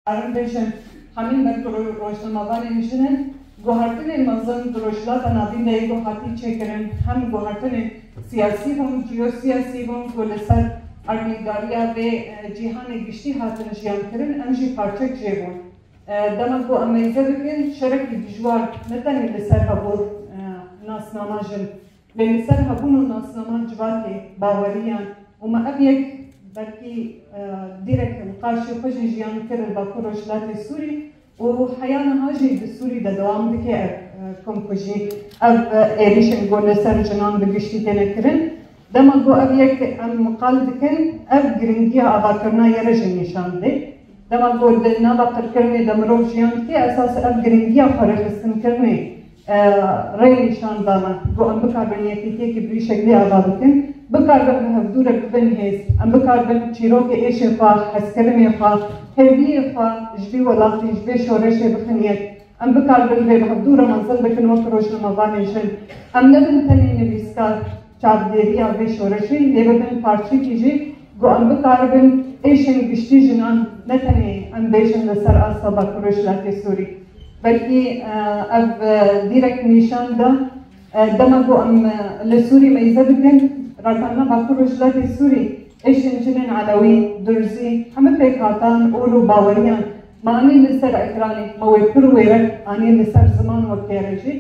Arındeşen hamin ben roşnamavan işinin guhartın mazın roşlata nabin de guhartı çekirin hem guhartın siyasi hem geosiyasi hem golesar arnigariya ve cihanı güçlü hatırı jiyan kirin emji parçak jebon. Demek bu ameyze bikin şereki dijwar neden leser habur nasnamajın ve leser habunun nasnaman civati bavariyan ama abiyek belki direkt karşı koşu jiyan kirin bakır roşlatı Suri وحيانا هاجي بسوري دا دوام دكي كم كجي اف ايريشن غولسر جنان بگشتي تنكرن دما گو اف يك ام قال دكن اف گرينجيا اباكرنا يرجن نشان دي دما گو دنا باقر كرني دمرو جيان كي اساس اف گرينجيا خرجسن كرني ري نشان دانا گو ام بكاربنيتي كي بريشكلي ابادكن بكاربن هفدور بن هيس ام بكاربن چيروك ايشفا حسكرني فا هذه فا جبي ولاتي جبي شورش بخنيت ام بكاربن في بهدور منزل بكن وكروش المبانيشن ام نبن تاني نبيسكار چابديريا في شورشي لبن پارچي كيجي گو ام بكاربن ايشن گشتي جنان نتاني ام بيشن لسر اصابا كروش لاتي سوري بلكي اف ديرك نيشان دا دمگو ام لسوري ميزدكن راكانا باكروش لاتي سوري ايشن جنن علوي درزي هم بيكاتان اولو باوريان ما اني لسر اكراني ما ويبرو ويرك اني لسر زمان وكيرجي